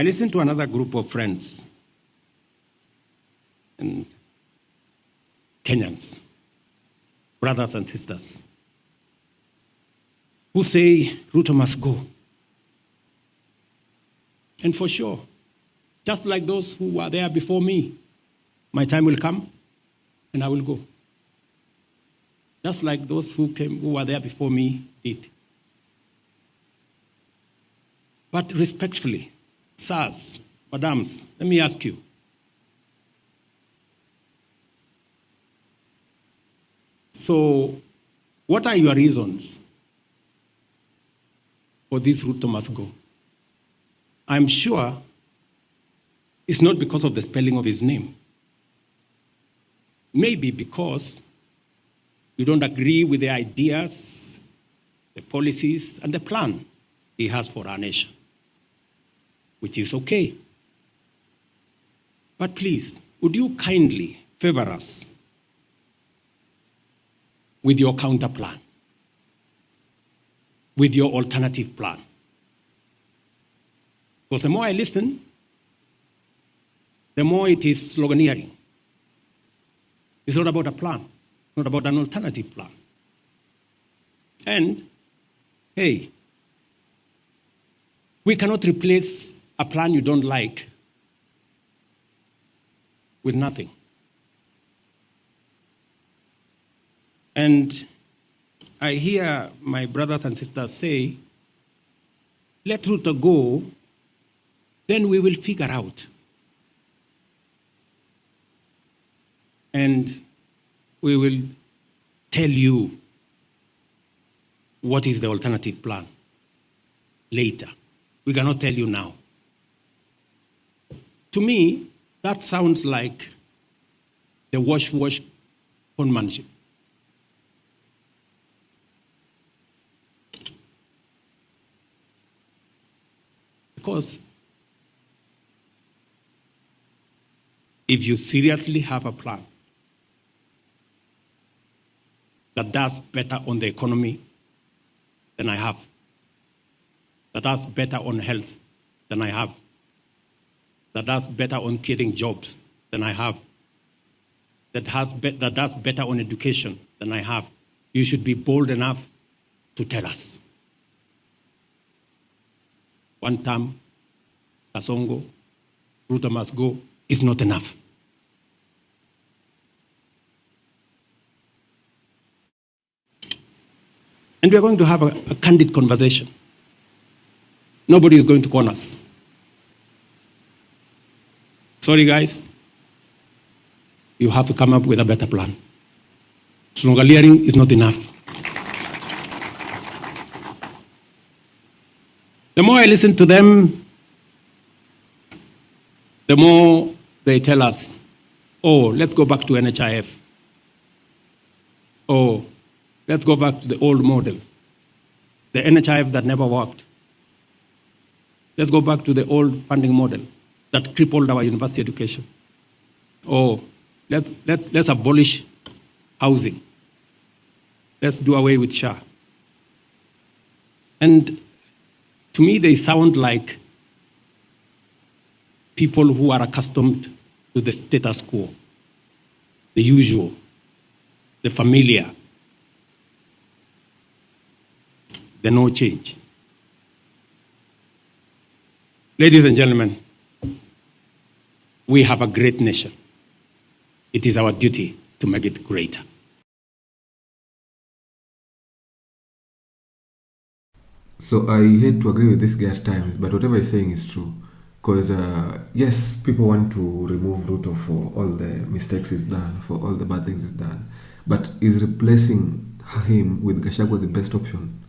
I listened to another group of friends and Kenyans, brothers and sisters, who say Ruto must go. And for sure, just like those who were there before me, my time will come and I will go. Just like those who were there before me did. But respectfully, sirs, madams, let me ask you. So, what are your reasons for this Ruto must go? I'm sure it's not because of the spelling of his name. Maybe because you don't agree with the ideas, the policies, and the plan he has for our nation, which is okay. But please, would you kindly favor us with your counter plan, with your alternative plan? Because the more I listen, the more it is sloganeering. It's not about a plan, it's not about an alternative plan. And, hey, we cannot replace a plan you don't like with nothing. And I hear my brothers and sisters say, let Ruto go, then we will figure out. And we will tell you what is the alternative plan later. We cannot tell you now. To me, that sounds like the wash conmanship. Because if you seriously have a plan that does better on the economy than I have, that does better on health than I have, that does better on creating jobs than I have, that does better on education than I have, you should be bold enough to tell us. One term, Kasongo, Ruto must go, is not enough. And we are going to have a candid conversation. Nobody is going to corner us. Sorry, guys. You have to come up with a better plan. Sloganeering is not enough. The more I listen to them, the more they tell us, oh, let's go back to NHIF. Oh, let's go back to the old model, the NHIF that never worked. Let's go back to the old funding model that crippled our university education. Oh, let's abolish housing. Let's do away with SHA. And to me, they sound like people who are accustomed to the status quo, the usual, the familiar, the no change. Ladies and gentlemen, we have a great nation. It is our duty to make it greater. So I hate to agree with this guy at times, but whatever he's saying is true. Because, yes, people want to remove Ruto for all the mistakes he's done, for all the bad things he's done. But is replacing him with Gachagua the best option?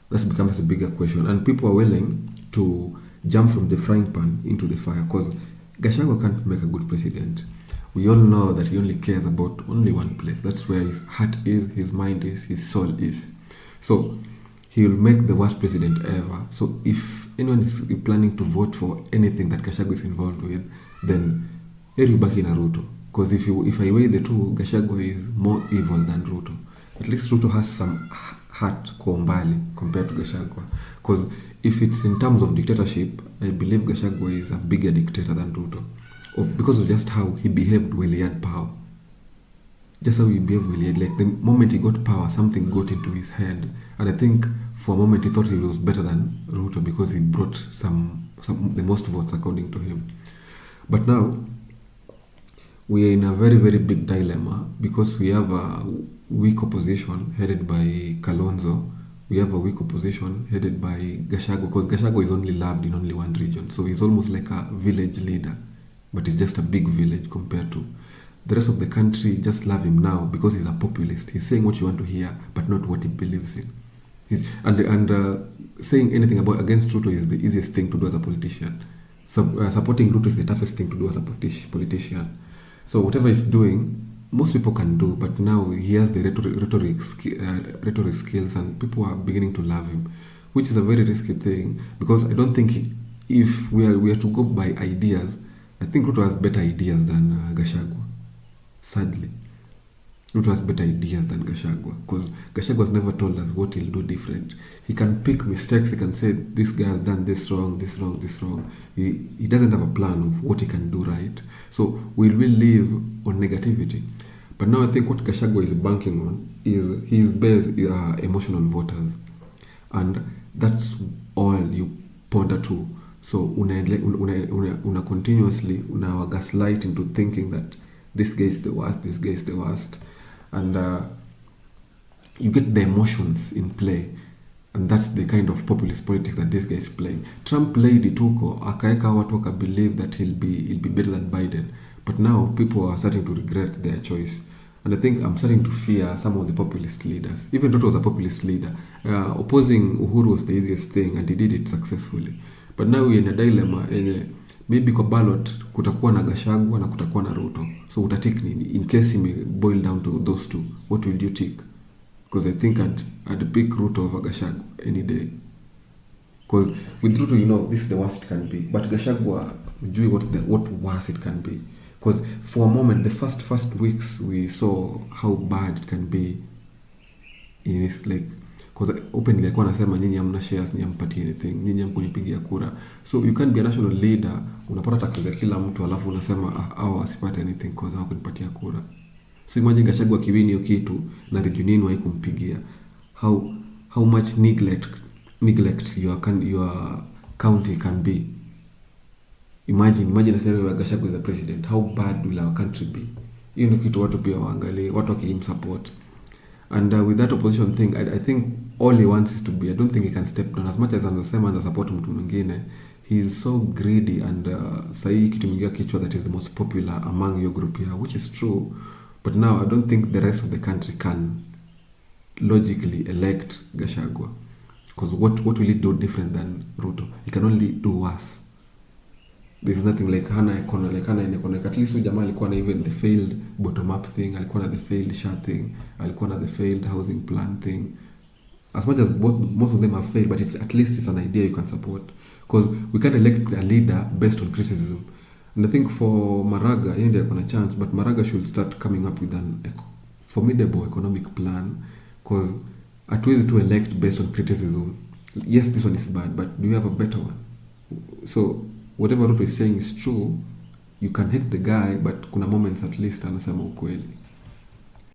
That becomes a bigger question. And people are willing to jump from the frying pan into the fire because Gachagua can't make a good president. We all know that he only cares about only one place. That's where his heart is, his mind is, his soul is. So he will make the worst president ever. So if anyone is planning to vote for anything that Gachagua is involved with, then everybody in Ruto. Because if I weigh the two, Gachagua is more evil than Ruto. At least Ruto has some heart kwa umbali compared to Gachagua. Because if it's in terms of dictatorship, I believe Gachagua is a bigger dictator than Ruto, because of just how he behaved when he had power. Just how he behaved when he had, like the moment he got power, something got into his head, and I think for a moment he thought he was better than Ruto because he brought some the most votes according to him. But now we are in a very, very big dilemma because we have a weak opposition headed by Kalonzo. We have a weak opposition headed by Gachagua, because Gachagua is only loved in only one region. So he's almost like a village leader, but he's just a big village compared to the rest of the country. Just love him now because he's a populist. He's saying what you want to hear, but not what he believes in. Saying anything against Ruto is the easiest thing to do as a politician. Supporting Ruto is the toughest thing to do as a politician. So whatever he's doing, most people can do, but now he has the rhetoric skills, and people are beginning to love him, which is a very risky thing, because I don't think if we are to go by ideas, I think Ruto has better ideas than Gachagua. Sadly, Ruto has better ideas than Gachagua, because Gachagua has never told us what he'll do different. He can pick mistakes. He can say this guy has done this wrong, this wrong, this wrong. He doesn't have a plan of what he can do right. So we will live on negativity. But now I think what Gachagua is banking on is his base emotional voters, and that's all you ponder to. So una continuously gaslight into thinking that this guy is the worst, this guy is the worst, and you get the emotions in play, and that's the kind of populist politics that this guy is playing. Trump played ituko, akaeka watu waka believe that he'll be better than Biden, but now people are starting to regret their choice. And I think I'm starting to fear some of the populist leaders. Even Ruto was a populist leader. Opposing Uhuru was the easiest thing, and he did it successfully. But now we're in a dilemma. Maybe kwa ballot kutakuwa na Gachagua na kutakuwa na Ruto. So utatik nini? In case he may boil down to those two, what will you take? Because I think I'd pick Ruto over Gachagua any day. Because with Ruto, you know, this is the worst it can be. But Gachagua, do what worse it can be. Because for a moment, the first weeks, we saw how bad it can be. In this, like, because openly like wanasema nyinyi hamna shares, nyinyi hampati anything, nyinyi hamkunipigia kura. So you can't be a national leader, unapata taxes ya kila mtu alafu unasema hao asipate anything because hawakunipatia kura. So imagine Gachagua kiwini hiyo kitu na region yenu haikumpigia. How much neglect your county can be. Imagine a scenario where Gachagua is the president. How bad will our country be? Hiyo ndio kitu watu pia waangalie, watu wakimsupport. And with that opposition thing, I think all he wants is to be, I don't think he can step down. As much as anasema and support mtu mwingine, he is so greedy, and sahi kitu mingia kichwa that is the most popular among your group here, which is true. But now I don't think the rest of the country can logically elect Gachagua. Because what will he do different than Ruto? He can only do worse. There's nothing like Hana economic. At least jamaa alikuwa na even the failed bottom up thing, alikuwa na the failed SHA thing, alikuwa na the failed housing plan thing. As much as most of them have failed, but at least it's an idea you can support. Because we can't elect a leader based on criticism. And I think for Maraga, India has a chance, but Maraga should start coming up with an formidable economic plan. Because at least to elect based on criticism. Yes, this one is bad, but do you have a better one? So whatever Ruto is saying is true. You can hate the guy, but kuna moments at least anasema ukweli.